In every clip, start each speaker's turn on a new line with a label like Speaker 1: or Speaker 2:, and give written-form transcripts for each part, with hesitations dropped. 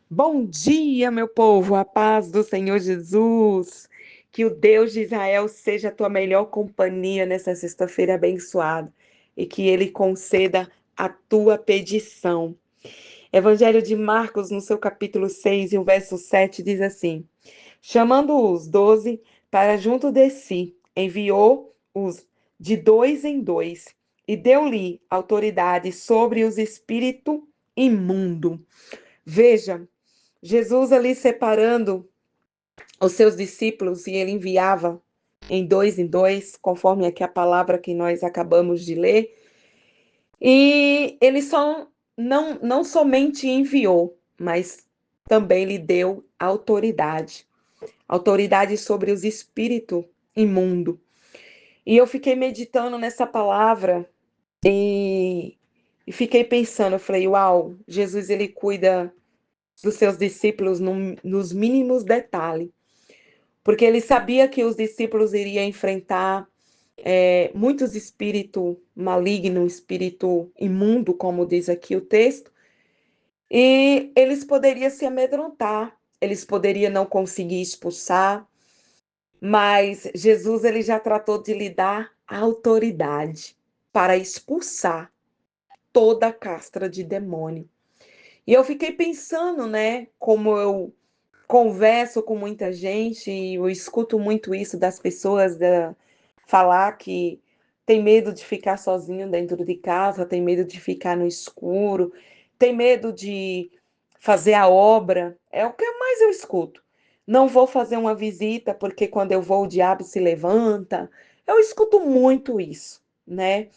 Speaker 1: Bom dia, meu povo, a paz do Senhor Jesus. Que o Deus de Israel seja a tua melhor companhia nessa sexta-feira abençoada e que ele conceda a tua petição. Evangelho de Marcos, no seu capítulo 6 e o verso 7, diz assim: Chamando os 12 para junto de si, enviou-os de dois em dois e deu-lhe autoridade sobre os espíritos imundos. Veja, Jesus ali separando os seus discípulos e ele enviava em dois, conforme aqui a palavra que nós acabamos de ler. E ele só não somente enviou, mas também lhe deu autoridade, autoridade sobre os espíritos imundos. E eu fiquei meditando nessa palavra e fiquei pensando, eu falei, uau, Jesus ele cuida dos seus discípulos nos mínimos detalhes, porque ele sabia que os discípulos iriam enfrentar muitos espíritos malignos, espírito imundo, como diz aqui o texto, e eles poderiam se amedrontar, eles poderiam não conseguir expulsar, mas Jesus ele já tratou de lhe dar autoridade para expulsar toda a castra de demônio. E eu fiquei pensando, né, como eu converso com muita gente e eu escuto muito isso das pessoas falar que tem medo de ficar sozinho dentro de casa, tem medo de ficar no escuro, tem medo de fazer a obra. É o que mais eu escuto. Não vou fazer uma visita porque quando eu vou o diabo se levanta. Eu escuto muito isso, né?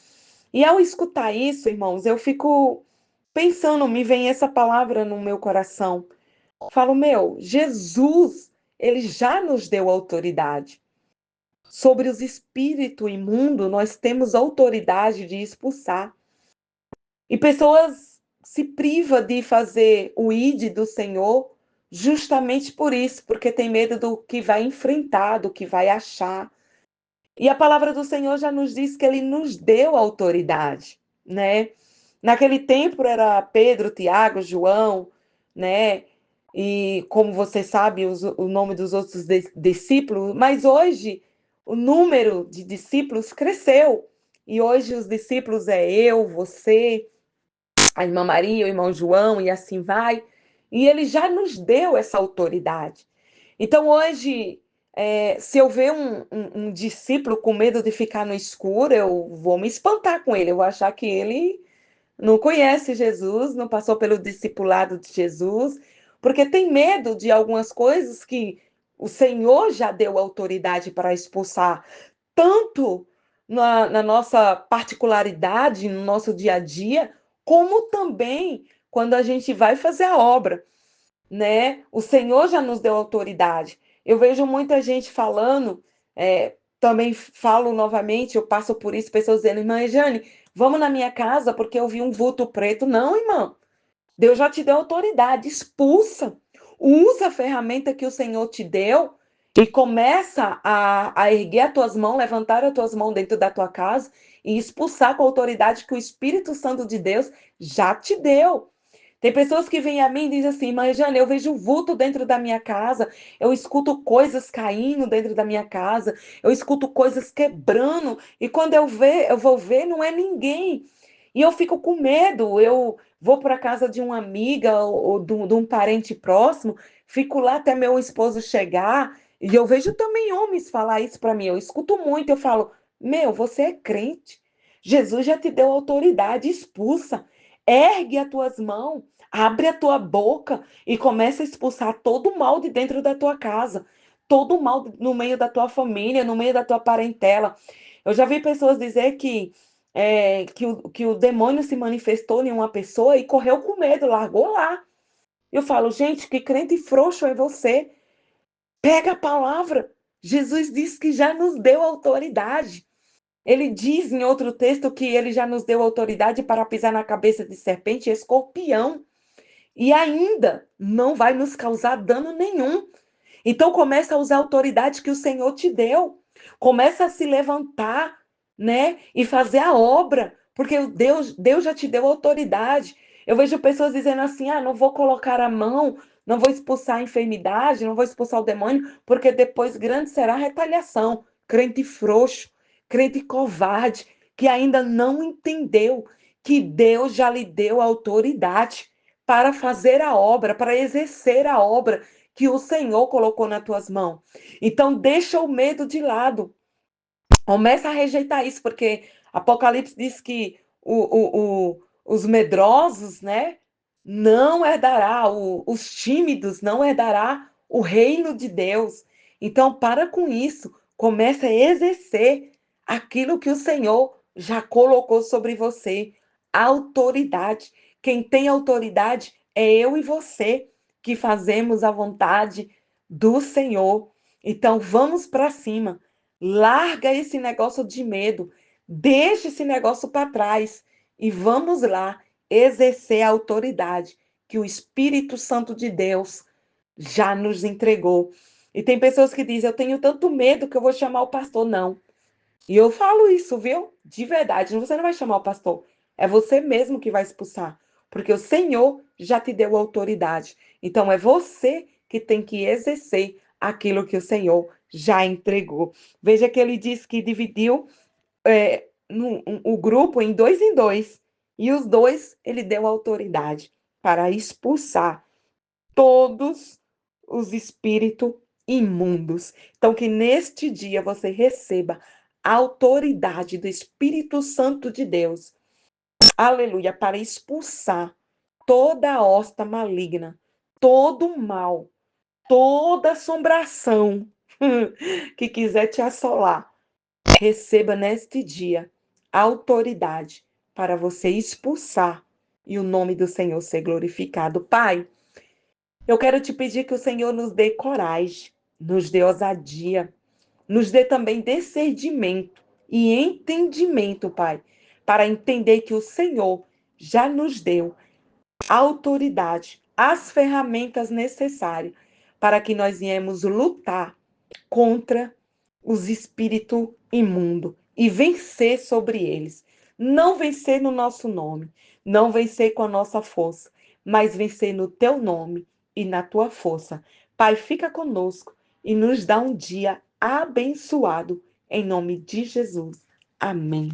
Speaker 1: E ao escutar isso, irmãos, eu fico pensando, me vem essa palavra no meu coração. Falo, meu, Jesus, ele já nos deu autoridade. Sobre os espíritos imundos, nós temos autoridade de expulsar. E pessoas se privam de fazer o ID do Senhor justamente por isso, porque tem medo do que vai enfrentar, do que vai achar. E a palavra do Senhor já nos diz que ele nos deu autoridade, né? Naquele tempo era Pedro, Tiago, João, né? E como você sabe, o nome dos outros discípulos, mas hoje o número de discípulos cresceu. E hoje os discípulos é eu, você, a irmã Maria, o irmão João, e assim vai. E ele já nos deu essa autoridade. Então, hoje, se eu ver um discípulo com medo de ficar no escuro, eu vou me espantar com ele. Eu vou achar que ele não conhece Jesus, não passou pelo discipulado de Jesus, porque tem medo de algumas coisas que o Senhor já deu autoridade para expulsar, tanto na nossa particularidade, no nosso dia a dia, como também quando a gente vai fazer a obra, né? O Senhor já nos deu autoridade. Eu vejo muita gente falando, também falo novamente, eu passo por isso, pessoas dizendo, irmã Jane, vamos na minha casa porque eu vi um vulto preto. Não, irmão. Deus já te deu autoridade, expulsa. Usa a ferramenta que o Senhor te deu e começa a erguer as tuas mãos, levantar as tuas mãos dentro da tua casa e expulsar com a autoridade que o Espírito Santo de Deus já te deu. Tem pessoas que vêm a mim e dizem assim, mas Jane, eu vejo vulto dentro da minha casa, eu escuto coisas caindo dentro da minha casa, eu escuto coisas quebrando, e quando eu vou ver, não é ninguém. E eu fico com medo, eu vou para a casa de uma amiga ou de um parente próximo, fico lá até meu esposo chegar, e eu vejo também homens falar isso para mim, eu escuto muito, eu falo, meu, você é crente, Jesus já te deu autoridade, expulsa, ergue as tuas mãos, abre a tua boca e começa a expulsar todo o mal de dentro da tua casa, todo o mal no meio da tua família, no meio da tua parentela. Eu já vi pessoas dizer que o demônio se manifestou em uma pessoa e correu com medo, largou lá. Eu falo, gente, que crente frouxo é você? Pega a palavra. Jesus disse que já nos deu autoridade. Ele diz em outro texto que ele já nos deu autoridade para pisar na cabeça de serpente e escorpião. E ainda não vai nos causar dano nenhum. Então começa a usar a autoridade que o Senhor te deu. Começa a se levantar, né? E fazer a obra. Porque Deus já te deu autoridade. Eu vejo pessoas dizendo assim: ah, não vou colocar a mão, não vou expulsar a enfermidade, não vou expulsar o demônio, porque depois grande será a retaliação. Crente frouxo, crente covarde, que ainda não entendeu que Deus já lhe deu autoridade para fazer a obra, para exercer a obra que o Senhor colocou nas tuas mãos. Então, deixa o medo de lado. Começa a rejeitar isso, porque Apocalipse diz que os medrosos, né, não herdará, os tímidos não herdará o reino de Deus. Então, para com isso, comece a exercer aquilo que o Senhor já colocou sobre você, autoridade. Quem tem autoridade é eu e você que fazemos a vontade do Senhor. Então, vamos para cima. Larga esse negócio de medo, deixa esse negócio para trás e vamos lá exercer a autoridade que o Espírito Santo de Deus já nos entregou. E tem pessoas que dizem: eu tenho tanto medo que eu vou chamar o pastor. Não. E eu falo isso, viu? De verdade. Você não vai chamar o pastor. É você mesmo que vai expulsar. Porque o Senhor já te deu autoridade. Então é você que tem que exercer aquilo que o Senhor já entregou. Veja que ele diz que dividiu o grupo em dois. E os dois ele deu autoridade para expulsar todos os espíritos imundos. Então, que neste dia você receba a autoridade do Espírito Santo de Deus, aleluia, para expulsar toda a hosta maligna, todo o mal, toda assombração que quiser te assolar. Receba neste dia a autoridade para você expulsar e o nome do Senhor ser glorificado. Pai, eu quero te pedir que o Senhor nos dê coragem, nos dê ousadia, nos dê também discernimento e entendimento, Pai, para entender que o Senhor já nos deu a autoridade, as ferramentas necessárias para que nós viemos lutar contra os espíritos imundos e vencer sobre eles. Não vencer no nosso nome, não vencer com a nossa força, mas vencer no teu nome e na tua força. Pai, fica conosco e nos dá um dia abençoado em nome de Jesus. Amém.